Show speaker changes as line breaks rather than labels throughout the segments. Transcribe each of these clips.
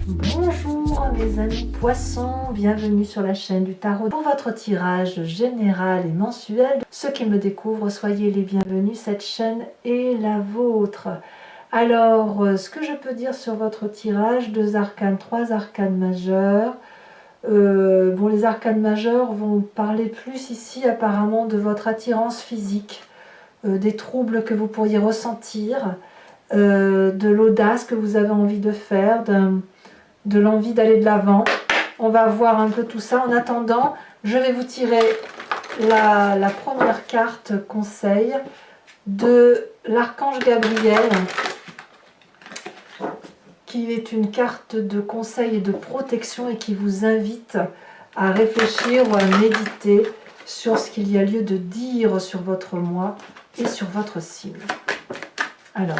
Bonjour mes amis poissons, bienvenue sur la chaîne du tarot. Pour votre tirage général et mensuel, ceux qui me découvrent, soyez les bienvenus, cette chaîne est la vôtre. Alors, ce que je peux dire sur votre tirage, 2 arcanes, 3 arcanes majeurs. Bon, les arcanes majeurs vont parler plus ici apparemment de votre attirance physique, des troubles que vous pourriez ressentir, de l'audace que vous avez envie de faire, de l'envie d'aller de l'avant. On va voir un peu tout ça. En attendant, je vais vous tirer la première carte conseil de l'archange Gabriel, qui est une carte de conseil et de protection et qui vous invite à réfléchir ou à méditer sur ce qu'il y a lieu de dire sur votre moi et sur votre signe. Alors,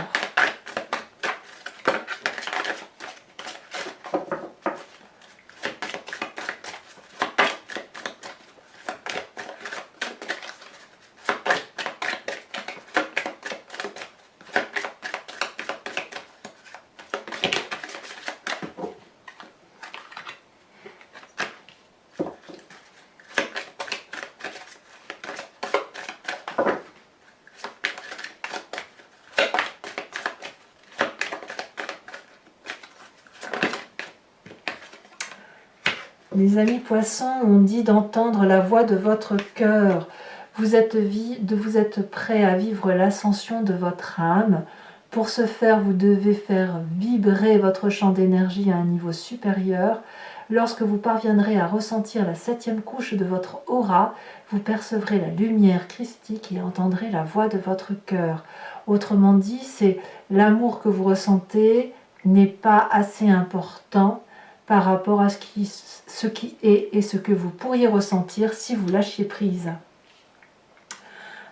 mes amis poissons, on dit d'entendre la voix de votre cœur. Vous êtes prêt à vivre l'ascension de votre âme. Pour ce faire, vous devez faire vibrer votre champ d'énergie à un niveau supérieur. Lorsque vous parviendrez à ressentir la 7e couche de votre aura, vous percevrez la lumière christique et entendrez la voix de votre cœur. Autrement dit, c'est l'amour que vous ressentez n'est pas assez important par rapport à ce qui est et ce que vous pourriez ressentir si vous lâchiez prise.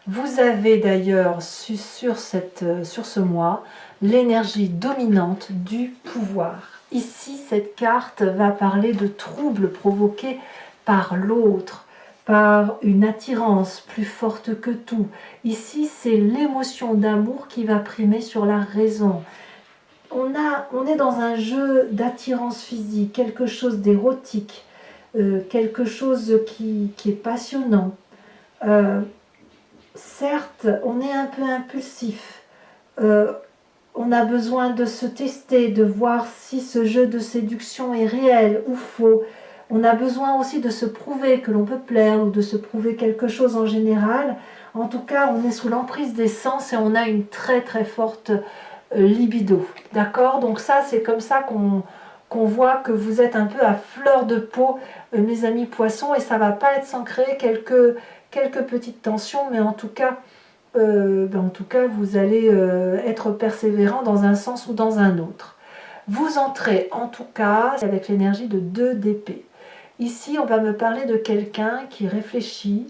Vous avez d'ailleurs sur ce mois l'énergie dominante du pouvoir. Ici, cette carte va parler de troubles provoqués par l'autre, par une attirance plus forte que tout. Ici, c'est l'émotion d'amour qui va primer sur la raison. On est dans un jeu d'attirance physique, quelque chose d'érotique, quelque chose qui est passionnant. Certes, on est un peu impulsif. On a besoin de se tester, de voir si ce jeu de séduction est réel ou faux. On a besoin aussi de se prouver que l'on peut plaire ou de se prouver quelque chose en général. En tout cas, on est sous l'emprise des sens et on a une très très forte libido. D'accord? Donc ça, c'est comme ça qu'on voit que vous êtes un peu à fleur de peau, mes amis poissons, et ça ne va pas être sans créer quelques petites tensions, mais en tout cas, vous allez être persévérant dans un sens ou dans un autre. Vous entrez en tout cas avec l'énergie de 2 d'épée. Ici, on va me parler de quelqu'un qui réfléchit,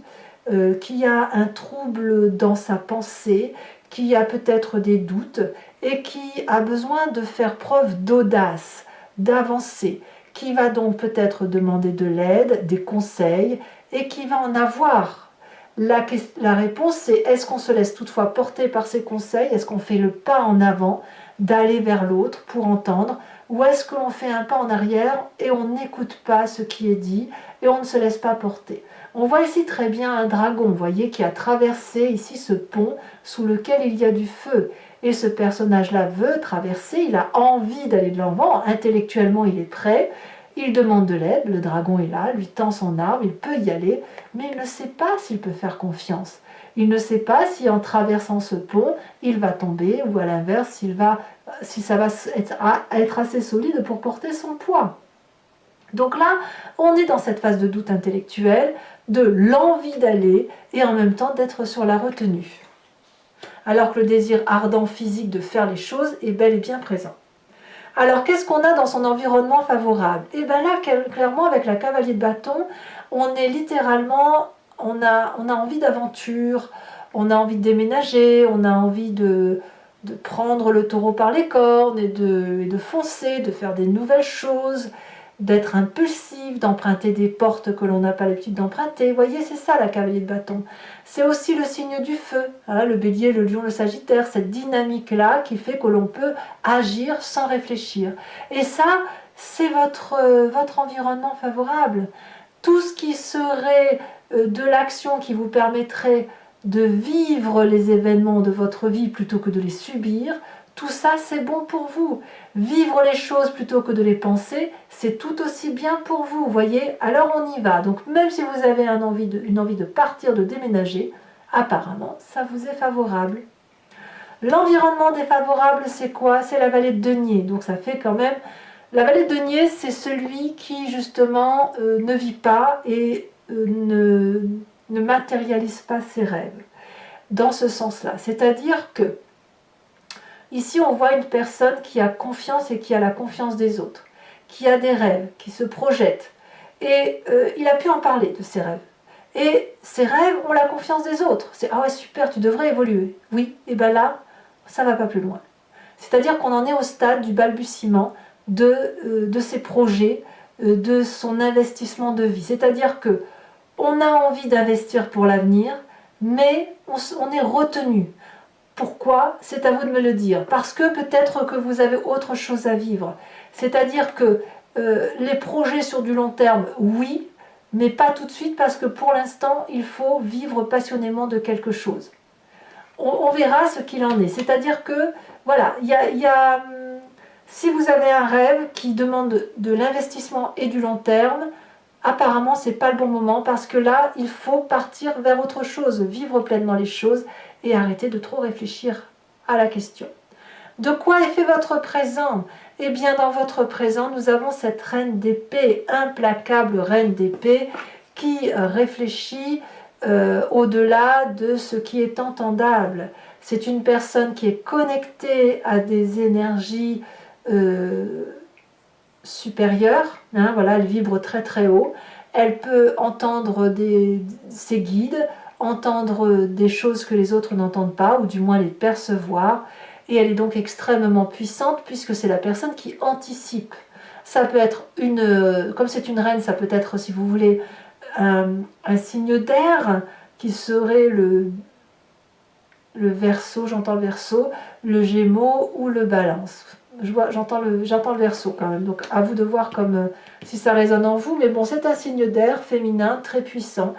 qui a un trouble dans sa pensée, qui a peut-être des doutes et qui a besoin de faire preuve d'audace, d'avancer, qui va donc peut-être demander de l'aide, des conseils et qui va en avoir. La réponse, c'est est-ce qu'on se laisse toutefois porter par ces conseils? Est-ce qu'on fait le pas en avant d'aller vers l'autre pour entendre? Ou est-ce que l'on fait un pas en arrière et on n'écoute pas ce qui est dit et on ne se laisse pas porter? On voit ici très bien un dragon, vous voyez, qui a traversé ici ce pont sous lequel il y a du feu. Et ce personnage-là veut traverser, il a envie d'aller de l'avant, intellectuellement il est prêt, il demande de l'aide, le dragon est là, lui tend son arme, il peut y aller, mais il ne sait pas s'il peut faire confiance. Il ne sait pas si en traversant ce pont, il va tomber ou à l'inverse, si ça va être assez solide pour porter son poids. Donc là, on est dans cette phase de doute intellectuel, de l'envie d'aller et en même temps d'être sur la retenue. Alors que le désir ardent physique de faire les choses est bel et bien présent. Alors qu'est-ce qu'on a dans son environnement favorable? Et bien là, clairement, avec la cavalier de bâton, on est littéralement, on a envie d'aventure, on a envie de déménager, on a envie de prendre le taureau par les cornes et de foncer, de faire des nouvelles choses. d'être impulsif, d'emprunter des portes que l'on n'a pas l'habitude d'emprunter. Vous voyez, c'est ça la cavalier de bâton. C'est aussi le signe du feu, hein, le bélier, le lion, le sagittaire, cette dynamique-là qui fait que l'on peut agir sans réfléchir. Et ça, c'est votre environnement favorable. Tout ce qui serait de l'action qui vous permettrait de vivre les événements de votre vie plutôt que de les subir, tout ça c'est bon pour vous. Vivre les choses plutôt que de les penser, c'est tout aussi bien pour vous, voyez. Alors on y va. Donc même si vous avez une envie de partir, de déménager, apparemment ça vous est favorable. L'environnement défavorable, c'est quoi? C'est la vallée de denier. Donc ça fait quand même... La vallée de denier, c'est celui qui justement ne vit pas et ne matérialise pas ses rêves. Dans ce sens-là. C'est-à-dire que ici, on voit une personne qui a confiance et qui a la confiance des autres, qui a des rêves, qui se projette. Et il a pu en parler de ses rêves. Et ses rêves ont la confiance des autres. C'est « Ah ouais, super, tu devrais évoluer. » Oui, et bien là, ça ne va pas plus loin. C'est-à-dire qu'on en est au stade du balbutiement de ses projets, de son investissement de vie. C'est-à-dire que on a envie d'investir pour l'avenir, mais on est retenu. Pourquoi? C'est à vous de me le dire. Parce que peut-être que vous avez autre chose à vivre. C'est-à-dire que les projets sur du long terme, oui, mais pas tout de suite parce que pour l'instant, il faut vivre passionnément de quelque chose. On verra ce qu'il en est. C'est-à-dire que, voilà, si vous avez un rêve qui demande de l'investissement et du long terme, apparemment, ce n'est pas le bon moment parce que là, il faut partir vers autre chose, vivre pleinement les choses et arrêter de trop réfléchir à la question. De quoi est fait votre présent? Eh bien, dans votre présent, nous avons cette reine d'épée, implacable reine d'épée, qui réfléchit au-delà de ce qui est entendable. C'est une personne qui est connectée à des énergies supérieures. Hein, voilà, elle vibre très très haut. Elle peut entendre ses guides, entendre des choses que les autres n'entendent pas, ou du moins les percevoir. Et elle est donc extrêmement puissante puisque c'est la personne qui anticipe. Ça peut être comme c'est une reine, ça peut être, si vous voulez, un signe d'air qui serait le Verseau, j'entends le Verseau, le Gémeaux ou le Balance. J'entends le Verseau quand même, donc à vous de voir comme si ça résonne en vous, mais bon, c'est un signe d'air féminin très puissant,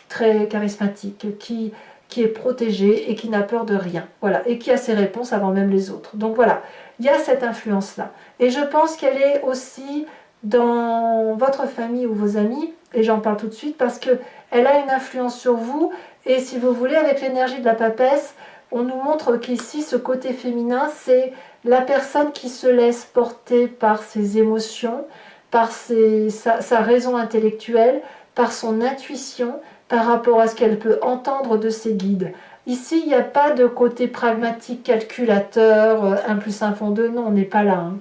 très charismatique, qui est protégé et qui n'a peur de rien, voilà, et qui a ses réponses avant même les autres. Donc voilà, il y a cette influence-là. Et je pense qu'elle est aussi dans votre famille ou vos amis, et j'en parle tout de suite parce qu'elle a une influence sur vous, et si vous voulez, avec l'énergie de la papesse, on nous montre qu'ici, ce côté féminin, c'est la personne qui se laisse porter par ses émotions, par sa raison intellectuelle, par son intuition, par rapport à ce qu'elle peut entendre de ses guides. Ici, il n'y a pas de côté pragmatique, calculateur, 1 plus 1 font 2, non, on n'est pas là. Hein.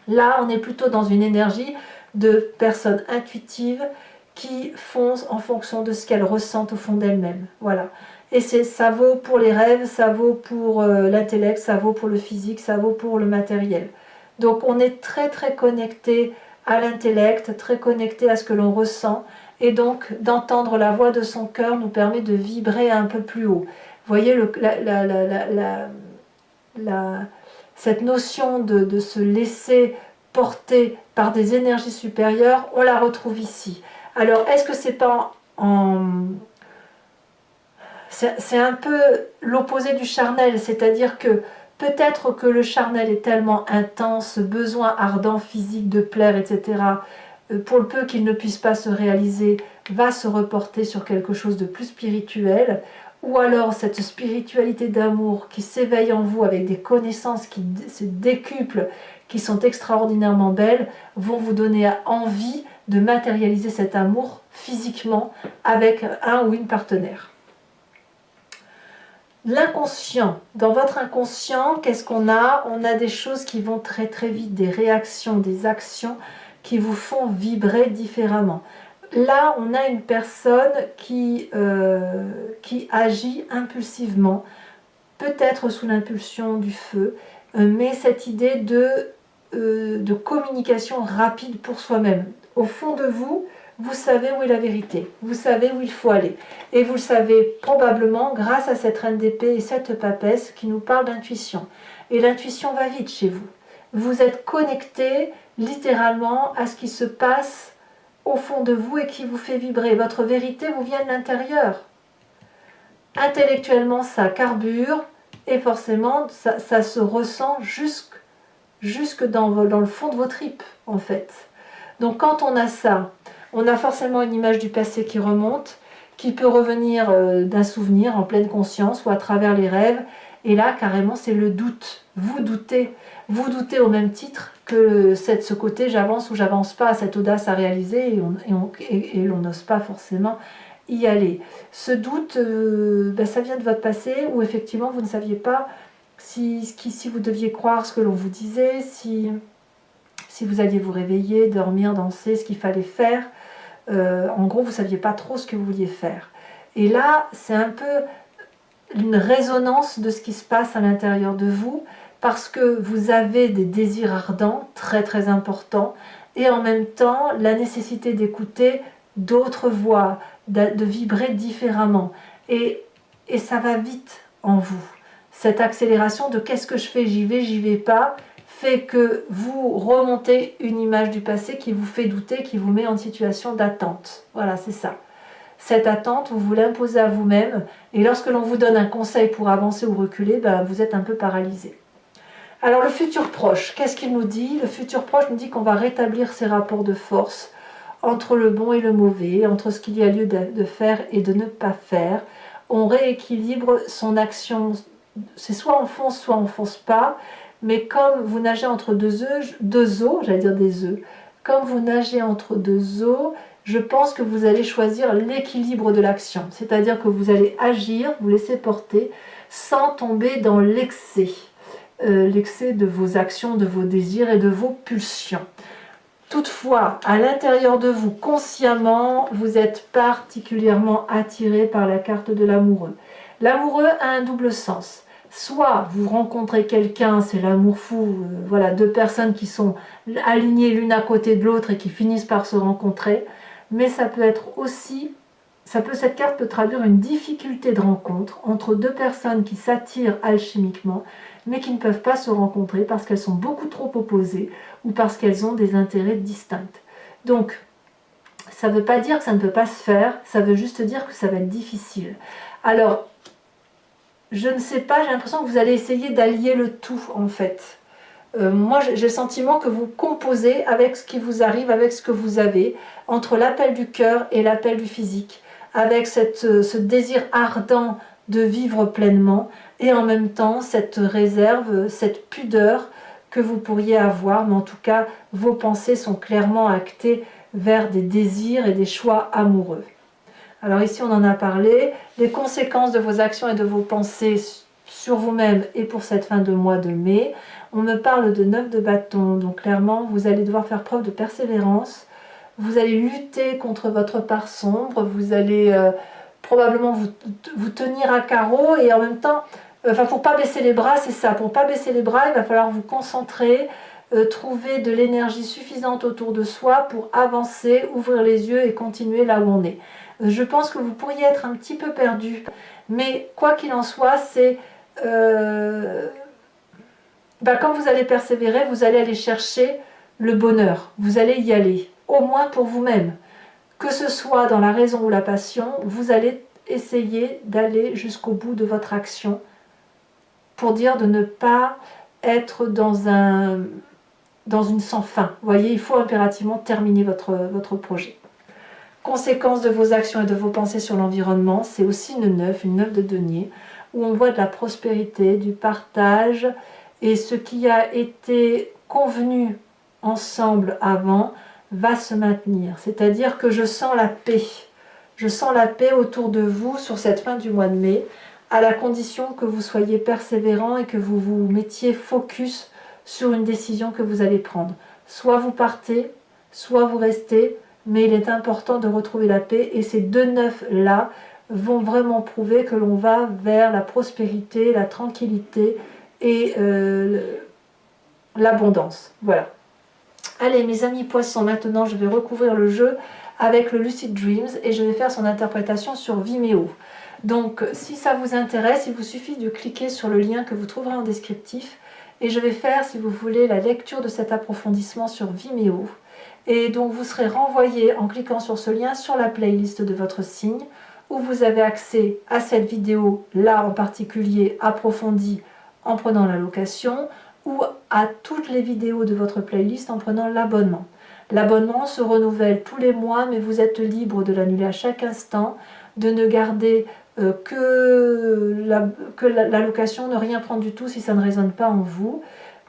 Là, on est plutôt dans une énergie de personnes intuitives qui font en fonction de ce qu'elles ressentent au fond d'elles-mêmes. Voilà. Et ça vaut pour les rêves, ça vaut pour l'intellect, ça vaut pour le physique, ça vaut pour le matériel. Donc on est très très connecté à l'intellect, très connecté à ce que l'on ressent, et donc d'entendre la voix de son cœur nous permet de vibrer un peu plus haut. Vous voyez cette notion de se laisser porter par des énergies supérieures, on la retrouve ici. Alors est-ce que c'est pas c'est un peu l'opposé du charnel, c'est-à-dire que peut-être que le charnel est tellement intense, besoin ardent physique de plaire, etc., pour le peu qu'il ne puisse pas se réaliser, va se reporter sur quelque chose de plus spirituel, ou alors cette spiritualité d'amour qui s'éveille en vous avec des connaissances qui se décuplent, qui sont extraordinairement belles, vont vous donner envie de matérialiser cet amour physiquement avec un ou une partenaire. L'inconscient, dans votre inconscient, qu'est-ce qu'on a? On a des choses qui vont très très vite, des réactions, des actions qui vous font vibrer différemment. Là, on a une personne qui agit impulsivement, peut-être sous l'impulsion du feu, mais cette idée de de communication rapide pour soi-même. Au fond de vous, vous savez où est la vérité, vous savez où il faut aller. Et vous le savez probablement grâce à cette reine d'épée et cette papesse qui nous parle d'intuition. Et l'intuition va vite chez vous. Vous êtes connecté littéralement à ce qui se passe au fond de vous et qui vous fait vibrer. Votre vérité vous vient de l'intérieur. Intellectuellement, ça carbure et forcément, ça se ressent jusque dans le fond de vos tripes, en fait. Donc quand on a ça, on a forcément une image du passé qui remonte, qui peut revenir d'un souvenir en pleine conscience ou à travers les rêves. Et là, carrément, c'est le doute. Vous doutez au même titre que ce côté j'avance ou j'avance pas, cette audace à réaliser et l'on n'ose pas forcément y aller. Ce doute, ça vient de votre passé où effectivement vous ne saviez pas si vous deviez croire ce que l'on vous disait, si vous alliez vous réveiller, dormir, danser, ce qu'il fallait faire. En gros, vous ne saviez pas trop ce que vous vouliez faire. Et là, c'est un peu une résonance de ce qui se passe à l'intérieur de vous, parce que vous avez des désirs ardents, très très importants, et en même temps, la nécessité d'écouter d'autres voix, de vibrer différemment. Et ça va vite en vous. Cette accélération de qu'est-ce que je fais, j'y vais pas, fait que vous remontez une image du passé qui vous fait douter, qui vous met en situation d'attente. Voilà, c'est ça. Cette attente, vous l'imposez à vous-même, et lorsque l'on vous donne un conseil pour avancer ou reculer, vous êtes un peu paralysé. Alors le futur proche, qu'est-ce qu'il nous dit? Le futur proche nous dit qu'on va rétablir ces rapports de force entre le bon et le mauvais, entre ce qu'il y a lieu de faire et de ne pas faire. On rééquilibre son action, c'est soit on fonce pas, mais comme vous nagez entre deux eaux, j'allais dire des œufs, comme vous nagez entre deux eaux, je pense que vous allez choisir l'équilibre de l'action, c'est-à-dire que vous allez agir, vous laisser porter, sans tomber dans l'excès de vos actions, de vos désirs et de vos pulsions. Toutefois, à l'intérieur de vous, consciemment, vous êtes particulièrement attiré par la carte de l'amoureux. L'amoureux a un double sens. Soit vous rencontrez quelqu'un, c'est l'amour fou, voilà, deux personnes qui sont alignées l'une à côté de l'autre et qui finissent par se rencontrer, mais ça peut être aussi, cette carte peut traduire une difficulté de rencontre entre deux personnes qui s'attirent alchimiquement, mais qui ne peuvent pas se rencontrer parce qu'elles sont beaucoup trop opposées ou parce qu'elles ont des intérêts distincts. Donc, ça ne veut pas dire que ça ne peut pas se faire, ça veut juste dire que ça va être difficile. Alors, je ne sais pas, j'ai l'impression que vous allez essayer d'allier le tout en fait. Moi j'ai le sentiment que vous composez avec ce qui vous arrive, avec ce que vous avez, entre l'appel du cœur et l'appel du physique, avec ce désir ardent de vivre pleinement et en même temps cette réserve, cette pudeur que vous pourriez avoir, mais en tout cas vos pensées sont clairement actées vers des désirs et des choix amoureux. Alors ici on en a parlé, les conséquences de vos actions et de vos pensées sur vous-même et pour cette fin de mois de mai. On me parle de 9 de bâton, donc clairement vous allez devoir faire preuve de persévérance, vous allez lutter contre votre part sombre, vous allez probablement vous tenir à carreau et en même temps, pour pas baisser les bras, c'est ça, pour pas baisser les bras, il va falloir vous concentrer, trouver de l'énergie suffisante autour de soi pour avancer, ouvrir les yeux et continuer là où on est. Je pense que vous pourriez être un petit peu perdu, mais quoi qu'il en soit, c'est quand vous allez persévérer, vous allez aller chercher le bonheur, vous allez y aller, au moins pour vous-même. Que ce soit dans la raison ou la passion, vous allez essayer d'aller jusqu'au bout de votre action pour dire de ne pas être dans une sans fin. Vous voyez, il faut impérativement terminer votre projet. Conséquence de vos actions et de vos pensées sur l'environnement, c'est aussi une 9 de denier, où on voit de la prospérité, du partage, et ce qui a été convenu ensemble avant va se maintenir. C'est-à-dire que je sens la paix. Je sens la paix autour de vous sur cette fin du mois de mai, à la condition que vous soyez persévérant et que vous vous mettiez focus sur une décision que vous allez prendre. Soit vous partez, soit vous restez, mais il est important de retrouver la paix et ces deux neufs-là vont vraiment prouver que l'on va vers la prospérité, la tranquillité et l'abondance. Voilà. Allez mes amis poissons, maintenant je vais recouvrir le jeu avec le Lucid Dreams et je vais faire son interprétation sur Vimeo. Donc si ça vous intéresse, il vous suffit de cliquer sur le lien que vous trouverez en descriptif et je vais faire, si vous voulez, la lecture de cet approfondissement sur Vimeo. Et donc vous serez renvoyé en cliquant sur ce lien sur la playlist de votre signe où vous avez accès à cette vidéo là en particulier approfondie en prenant la location ou à toutes les vidéos de votre playlist en prenant l'abonnement. L'abonnement se renouvelle tous les mois mais vous êtes libre de l'annuler à chaque instant, de ne garder que la location, ne rien prendre du tout si ça ne résonne pas en vous.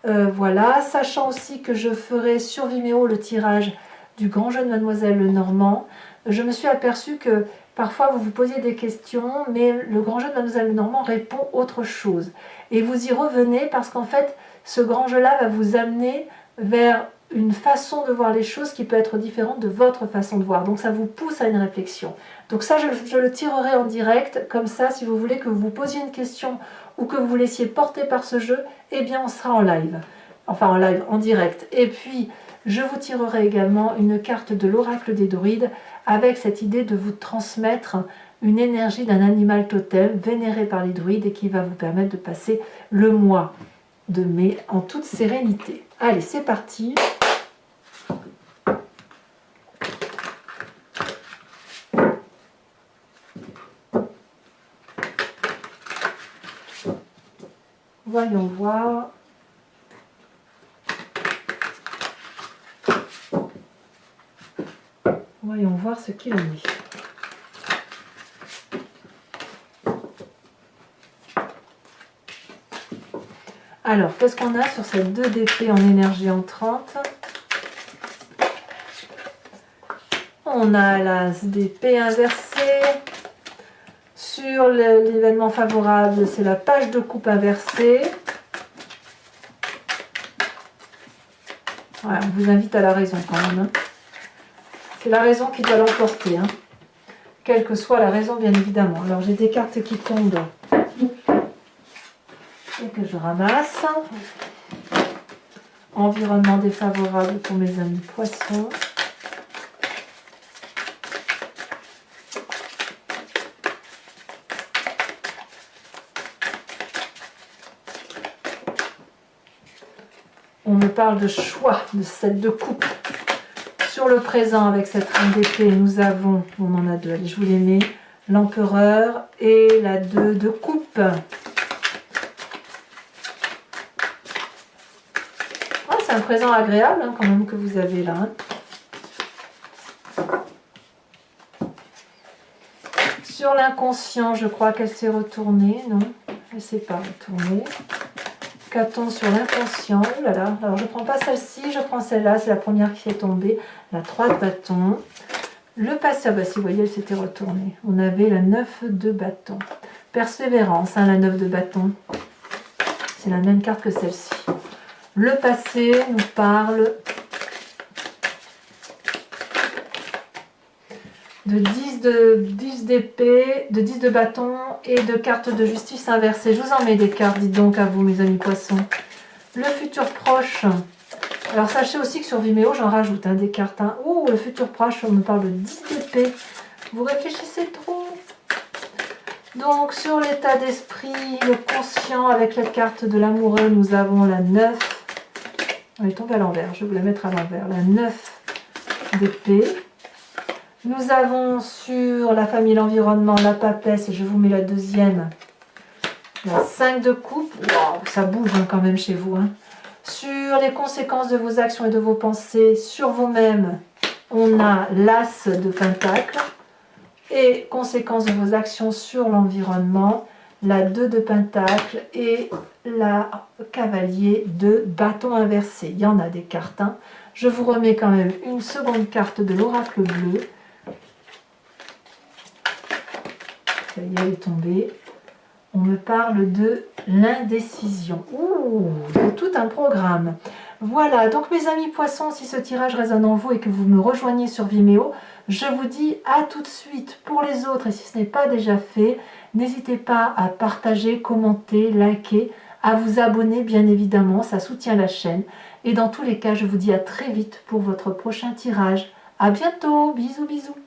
Voilà, sachant aussi que je ferai sur Vimeo le tirage du grand jeu de Mademoiselle Lenormand. Je me suis aperçue que parfois vous vous posiez des questions, mais le grand jeu de Mademoiselle Lenormand répond autre chose. Et vous y revenez parce qu'en fait, ce grand jeu-là va vous amener vers une façon de voir les choses qui peut être différente de votre façon de voir. Donc ça vous pousse à une réflexion. Donc ça, je le tirerai en direct. Comme ça, si vous voulez que vous posiez une question ou que vous vous laissiez porter par ce jeu, eh bien on sera en live. Enfin en live, en direct. Et puis, je vous tirerai également une carte de l'oracle des druides avec cette idée de vous transmettre une énergie d'un animal totem vénéré par les druides et qui va vous permettre de passer le mois de mai en toute sérénité. Allez, c'est parti. Voyons voir. Voyons voir ce qu'il en est. Alors, qu'est-ce qu'on a sur cette 2 d'épée en énergie entrante? On a l'as d'épée inversée. Sur l'événement favorable, c'est la page de coupe inversée. Voilà, on vous invite à la raison quand même. Hein. C'est la raison qui doit l'emporter. Hein. Quelle que soit la raison, bien évidemment. Alors, j'ai des cartes qui tombent et que je ramasse. Environnement défavorable pour mes amis poissons. On me parle de choix, de cette de coupe. Sur le présent, avec cette reine d'épée, nous avons, on en a 2, allez, je vous les mets, l'empereur et la 2 de coupe. Ah, c'est un présent agréable hein, quand même que vous avez là. Hein. Sur l'inconscient, je crois qu'elle s'est retournée, non? Elle ne s'est pas retournée. Qu'a-t-on sur l'inconscient? Oh là là, alors je ne prends pas celle-ci, je prends celle-là, c'est la première qui est tombée. La 3 de bâton. Le passé, ah bah si vous voyez, elle s'était retournée. On avait la 9 de bâton. Persévérance, hein, la 9 de bâton. C'est la même carte que celle-ci. Le passé nous parle de 10 d'épée, de 10 de bâton et de cartes de justice inversée. Je vous en mets des cartes, dites donc à vous mes amis poissons. Le futur proche. Alors sachez aussi que sur Vimeo, j'en rajoute hein, des cartes. Hein. Oh, le futur proche, on me parle de 10 d'épée. Vous réfléchissez trop. Donc sur l'état d'esprit, le conscient avec la carte de l'amoureux, nous avons la 9. Elle est tombée à l'envers, je vais vous la mettre à l'envers. La 9 d'épée. Nous avons sur la famille, l'environnement, la papesse, et je vous mets la deuxième, la 5 de coupe. Wow, ça bouge hein, quand même chez vous. Hein. Sur les conséquences de vos actions et de vos pensées, sur vous-même, on a l'as de pentacle. Et conséquences de vos actions sur l'environnement, la 2 de pentacle et la cavalier de bâton inversé. Il y en a des cartes. Hein. Je vous remets quand même une seconde carte de l'oracle bleu. Ça y est, elle est tombée. On me parle de l'indécision. Ouh, de tout un programme. Voilà, donc mes amis poissons, si ce tirage résonne en vous et que vous me rejoignez sur Vimeo, je vous dis à tout de suite. Pour les autres, et si ce n'est pas déjà fait, n'hésitez pas à partager, commenter, liker, à vous abonner bien évidemment, ça soutient la chaîne. Et dans tous les cas, je vous dis à très vite pour votre prochain tirage. À bientôt, bisous bisous.